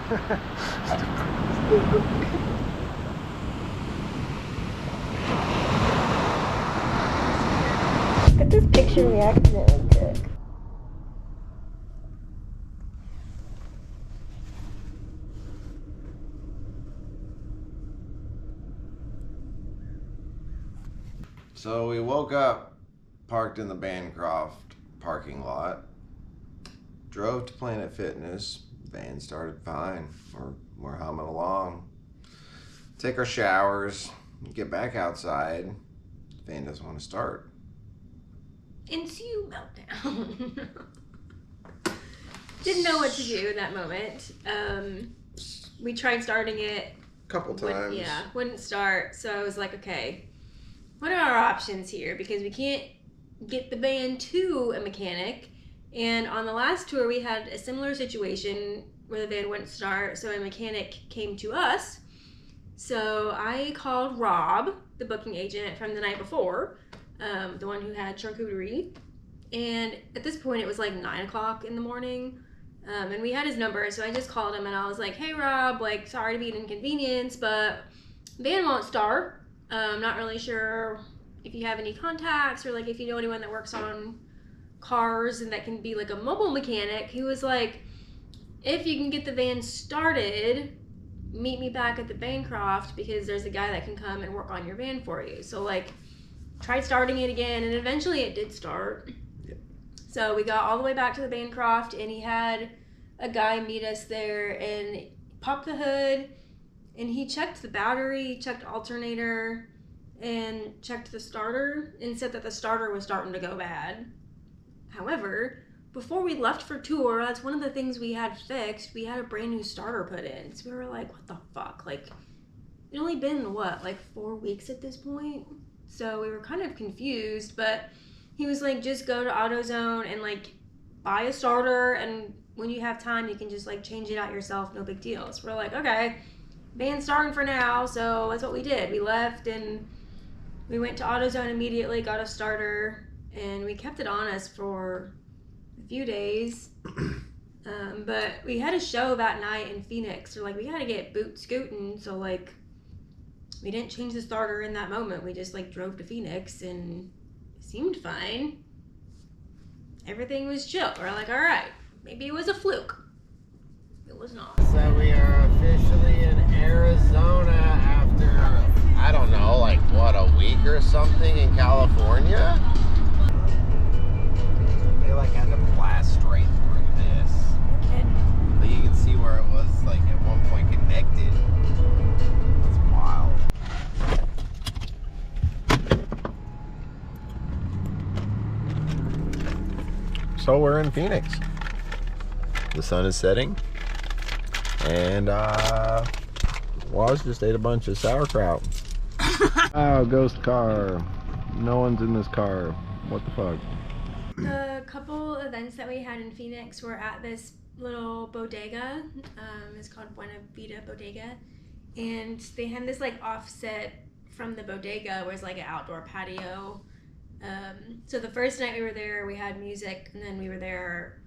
Look at this picture we accidentally took. So we woke up, parked in the Bancroft parking lot, drove to Planet Fitness, van started fine, we're humming along. Take our showers, get back outside, van doesn't want to start. Ensue meltdown. Didn't know what to do in that moment. We tried starting it. Couple times. Wouldn't start. So I was like, okay, what are our options here? Because we can't get the van to a mechanic. And on the last tour, we had a similar situation where the van wouldn't start. So a mechanic came to us. So I called Rob, the booking agent from the night before, the one who had charcuterie. And at this point, it was like 9 o'clock in the morning. And we had his number, so I just called him and I was like, hey Rob, like, sorry to be an inconvenience, but van won't start. Not really sure if you have any contacts or like if you know anyone that works on cars and that can be like a mobile mechanic. He was like, if you can get the van started, meet me back at the Bancroft because there's a guy that can come and work on your van for you. So like, tried starting it again and eventually it did start. So we got all the way back to the Bancroft and he had a guy meet us there and popped the hood and he checked the battery, checked alternator, and checked the starter and said that the starter was starting to go bad. However, before we left for tour, that's one of the things we had fixed. We had a brand new starter put in. So we were like, what the fuck? Like, it only been, what, like 4 weeks at this point? So we were kind of confused, but he was like, just go to AutoZone and like buy a starter, and when you have time, you can just like change it out yourself, no big deal. So we're like, okay, van's starting for now. So that's what we did. We left and we went to AutoZone immediately, got a starter, and we kept it on us for a few days. But we had a show that night in Phoenix, so like we had to get boot scooting. So like we didn't change the starter in that moment. We just like drove to Phoenix and seemed fine. Everything was chill. We're like, all right, maybe it was a fluke. It was not. So we are officially in Arizona after, I don't know, like what, a week or something in California? They like had to blast straight through this. Okay. But you can see where it was like at one point connected. It's wild. So we're in Phoenix. The sun is setting, and Waz just ate a bunch of sauerkraut. Oh, ghost car. No one's in this car. What the fuck? The couple events that we had in Phoenix were at this little bodega. It's called Buena Vida Bodega, and they had this like offset from the bodega was like an outdoor patio. So the first night we were there, we had music, and then we were there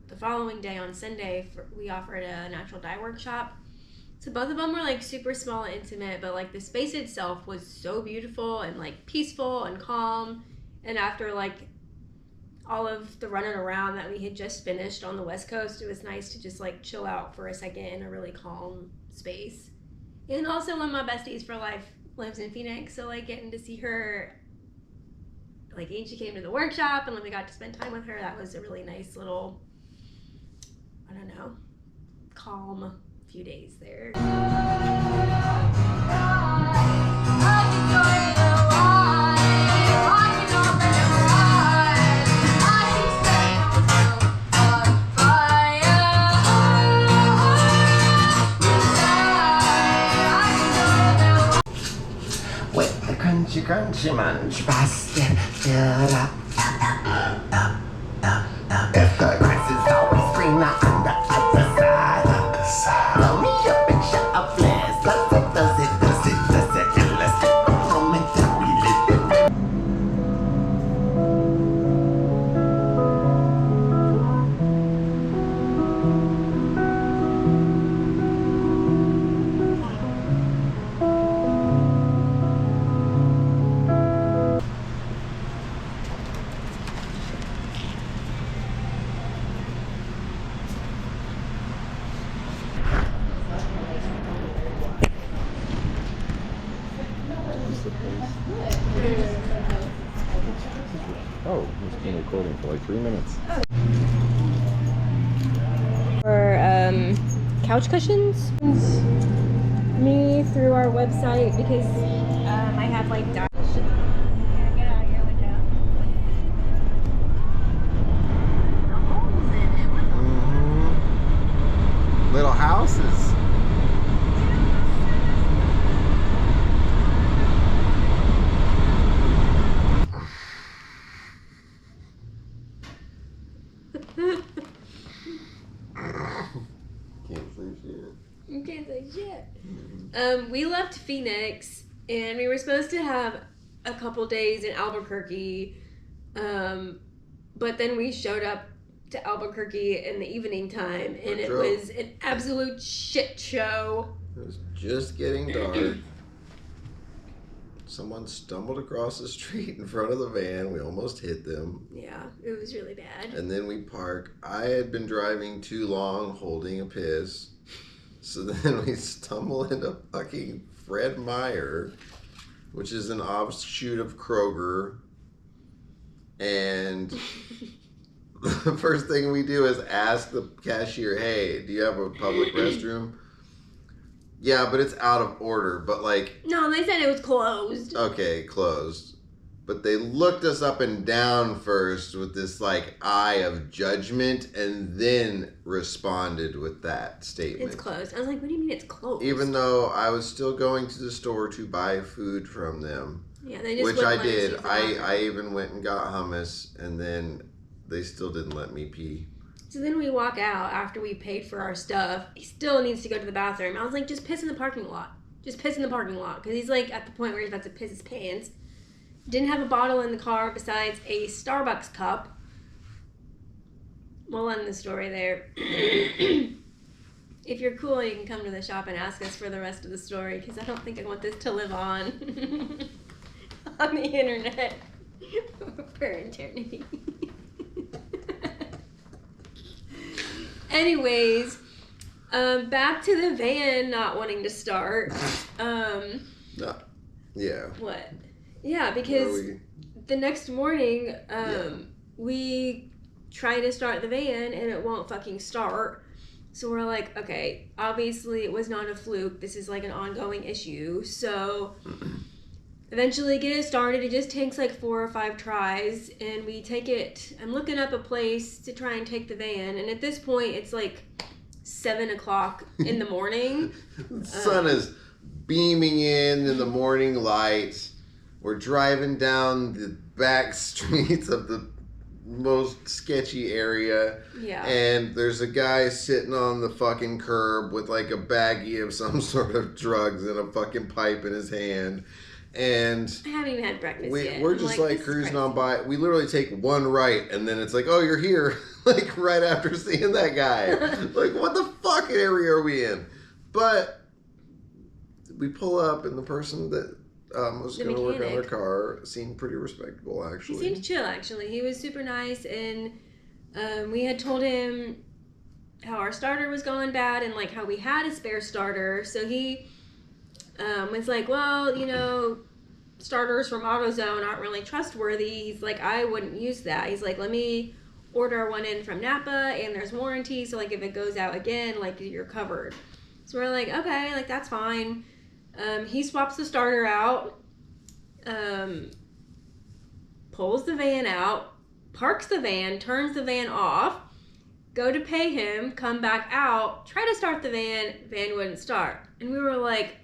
the following day on Sunday. We offered a natural dye workshop. So both of them were like super small and intimate, but like the space itself was so beautiful and like peaceful and calm. And after like all of the running around that we had just finished on the West Coast, it was nice to just like chill out for a second in a really calm space. And also one of my besties for life lives in Phoenix, so like getting to see her, like Angie came to the workshop and then we got to spend time with her. That was a really nice little, I don't know, calm few days there. With the crunchy, crunchy munch pasta, if the grass is always greener on the other side, blow me up and shut up, blast. Does it, does it, does it, does it, and let's take a moment that we live it. for like 3 minutes. For couch cushions. Me through our website because I have like get out of your window. The holes in it. Little houses. You can't say shit. We left Phoenix and we were supposed to have a couple days in Albuquerque, but then we showed up to Albuquerque in the evening time and it was an absolute shit show. It was just getting dark. Someone stumbled across the street in front of the van. We almost hit them. Yeah, it was really bad. And then we park. I had been driving too long holding a piss. So then we stumble into fucking Fred Meyer, which is an offshoot of Kroger. And the first thing we do is ask the cashier, hey, do you have a public restroom? Yeah, but it's out of order. But like... No, they said it was closed. Okay, closed. But they looked us up and down first with this like eye of judgment and then responded with that statement. It's closed. I was like, what do you mean it's closed? Even though I was still going to the store to buy food from them. Yeah, they just which I wouldn't let us did. use the bathroom. I even went and got hummus and then they still didn't let me pee. So then we walk out after we paid for our stuff. He still needs to go to the bathroom. I was like, just piss in the parking lot. Just piss in the parking lot. Because he's like at the point where he's about to piss his pants. Didn't have a bottle in the car besides a Starbucks cup. We'll end the story there. If you're cool, you can come to the shop and ask us for the rest of the story. Because I don't think I want this to live on the internet for eternity. Anyways, back to the van not wanting to start. No. Yeah. What? Yeah, because the next morning, we try to start the van and it won't fucking start. So we're like, okay, obviously it was not a fluke. This is like an ongoing issue. So eventually get it started. It just takes like 4 or 5 tries and we take it. I'm looking up a place to try and take the van. And at this point, it's like 7 o'clock in the morning. The sun is beaming in the morning light. We're driving down the back streets of the most sketchy area. Yeah. And there's a guy sitting on the fucking curb with like a baggie of some sort of drugs and a fucking pipe in his hand. And I haven't even had breakfast yet. We're just like cruising on by. We literally take one right and then it's like, oh, you're here. Like right after seeing that guy. Like, what the fuck area are we in? But we pull up and the person that was going to work on our car seemed pretty respectable, actually. He seemed chill, actually. He was super nice, and we had told him how our starter was going bad and like how we had a spare starter. So he was like, well, you know, starters from AutoZone aren't really trustworthy. He's like, I wouldn't use that. He's like, let me order one in from Napa, and there's warranty, so like if it goes out again, like you're covered. So we're like, okay, like that's fine. He swaps the starter out, pulls the van out, parks the van, turns the van off, go to pay him, come back out, try to start the van wouldn't start. And we were like,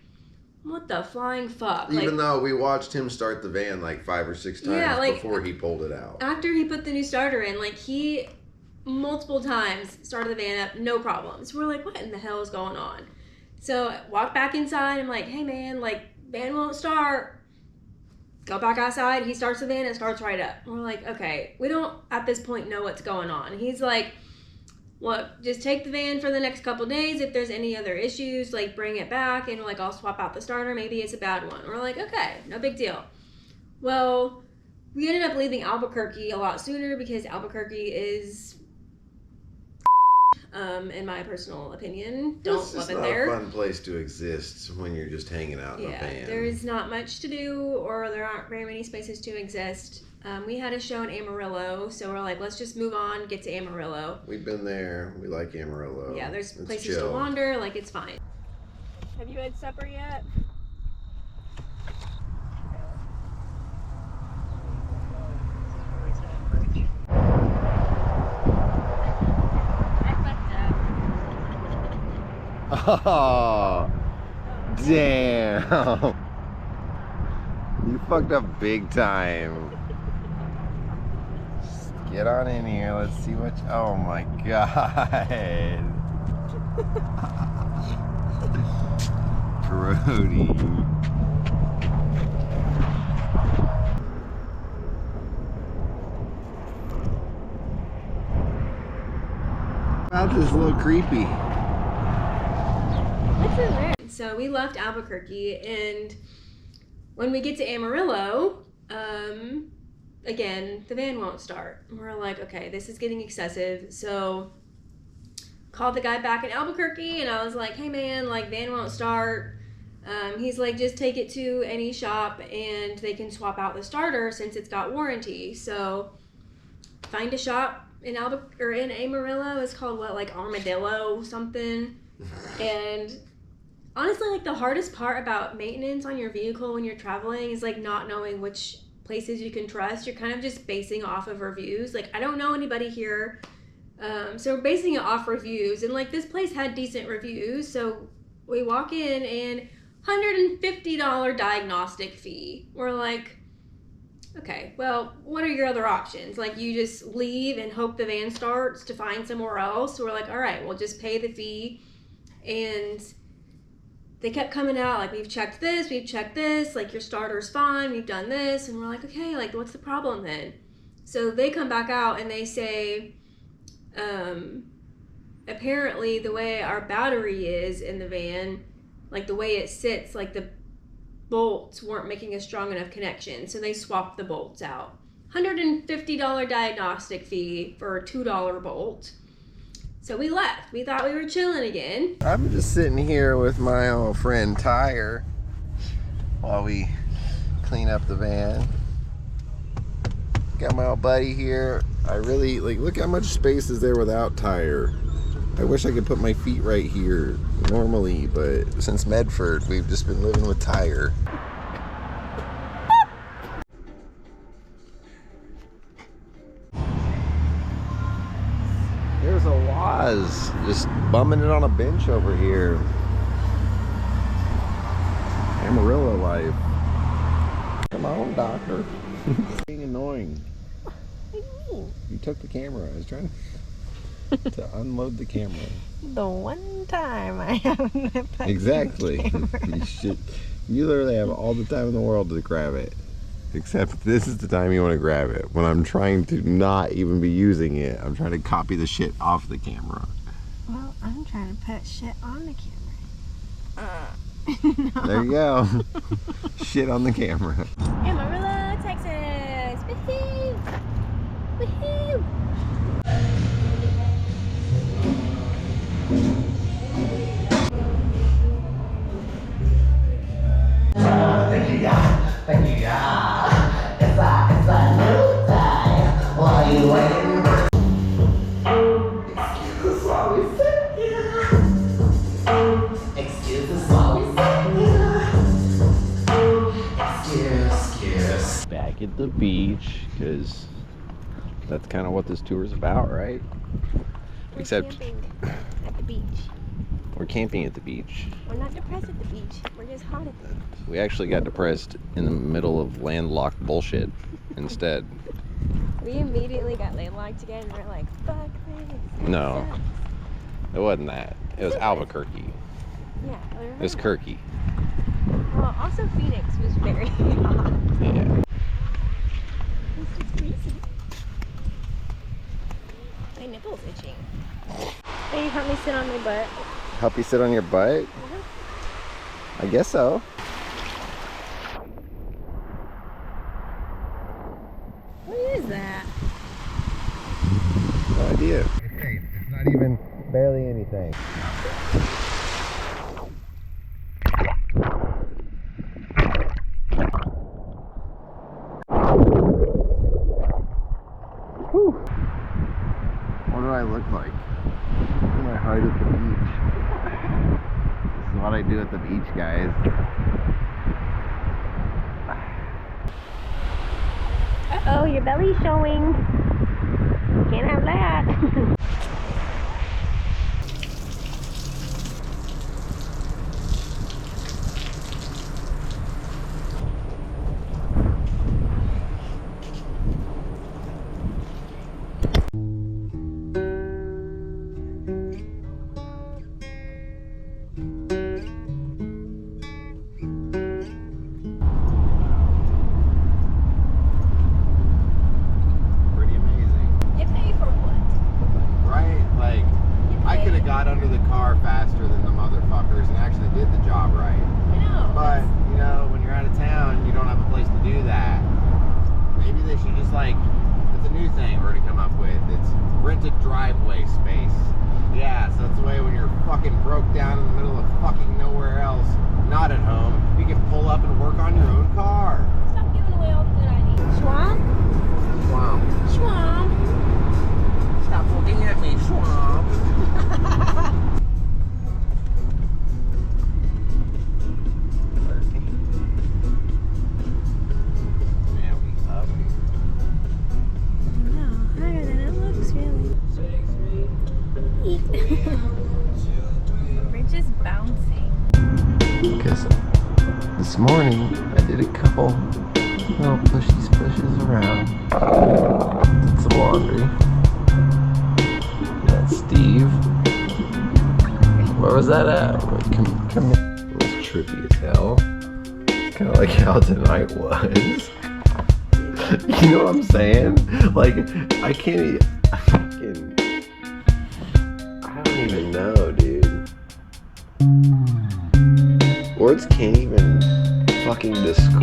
what the flying fuck? Even though we watched him start the van like 5 or 6 times before he pulled it out. After he put the new starter in, like he multiple times started the van up, no problems. We're like, what in the hell is going on? So walk back inside. I'm like, hey man, like van won't start. Go back outside. He starts the van and it starts right up. We're like, okay, we don't at this point know what's going on. He's like, look, just take the van for the next couple days. If there's any other issues, like bring it back and like I'll swap out the starter. Maybe it's a bad one. We're like, okay, no big deal. Well, we ended up leaving Albuquerque a lot sooner because Albuquerque is in my personal opinion, don't love it there. It's not a fun place to exist when you're just hanging out in a van. There's not much to do, or there aren't very many spaces to exist. We had a show in Amarillo, so we're like, let's just move on, get to Amarillo. We've been there. We like Amarillo. Yeah, there's It's places chill. to wander, like it's fine. Have you had supper yet? Oh, damn. You fucked up big time. Just get on in here. Let's see what. Oh my god. Grody. Wow, this is a little creepy. What's in there? So we left Albuquerque, and when we get to Amarillo, again, the van won't start. We're like, okay, this is getting excessive. So called the guy back in Albuquerque, and I was like, hey man, like van won't start. He's like, just take it to any shop and they can swap out the starter since it's got warranty. So find a shop in Amarillo. It's called what, like Armadillo something. And honestly, like the hardest part about maintenance on your vehicle when you're traveling is like not knowing which places you can trust. You're kind of just basing off of reviews. Like I don't know anybody here, so we're basing it off reviews. And like this place had decent reviews, so we walk in and $150 diagnostic fee. We're like, okay, well, what are your other options? Like you just leave and hope the van starts to find somewhere else. So we're like, all right, we'll just pay the fee. And they kept coming out like, we've checked this, like your starter's fine, we've done this. And we're like, okay, like what's the problem then? So they come back out and they say, apparently the way our battery is in the van, like the way it sits, like the bolts weren't making a strong enough connection. So they swapped the bolts out. $150 diagnostic fee for a $2 bolt. So we left. We thought we were chilling again. I'm just sitting here with my old friend Tyre while we clean up the van. Got my old buddy here. I really, like, look how much space is there without Tyre. I wish I could put my feet right here normally, but since Medford, we've just been living with Tyre. There's a WAZ just bumming it on a bench over here. Amarillo life. Come on, doctor. It's being annoying. You took the camera. I was trying to unload the camera. The one time I haven't. Exactly. You literally have all the time in the world to grab it. Except this is the time you want to grab it. When I'm trying to not even be using it, I'm trying to copy the shit off the camera. Well, I'm trying to put shit on the camera. No. There you go. Shit on the camera. Amarillo, Texas. Woohoo! Woohoo! Thank you, God. Thank you, God. It's a new day. While you waiting. Excuse us while we sit here. Excuse us while we sit here. Excuse. Back at the beach, because that's kind of what this tour is about, right? We're Except camping at the beach. we're camping at the beach. We're not depressed at the beach. We're just hot at the beach. We actually got depressed in the middle of landlocked bullshit instead. We immediately got landlocked again and we're like, fuck this. No, it wasn't that. It was Albuquerque. Yeah. It was Kirky. Well, also Phoenix was very hot. Yeah. It's just greasy. My nipple's itching. Hey, you help me sit on my butt. Help you sit on your butt? I guess so. What is that? No idea. It's not even barely anything. I do at the beach, guys. Uh-oh, your belly's showing. Can't have that. Got under the car faster than the motherfuckers and actually did the job right. I know. But, you know, when you're out of town, you don't have a place to do that. Maybe they should just, like, it's a new thing we're gonna come up with. It's rented driveway space. Yeah, so that's the way when you're fucking broke down in the middle of fucking nowhere else, not at home, you can pull up and work on your own car. Stop giving away all the good ideas. Schwamp? Wow. Schwamp. Stop looking at me, Schwab. We're just bouncing. Because this morning I did a couple little pushes around. Did some laundry. That's Steve. Where was that at? Come here. It was trippy as hell. Kind of like how tonight was. You know what I'm saying? Like, I can't I don't even know, dude. Words can't even fucking describe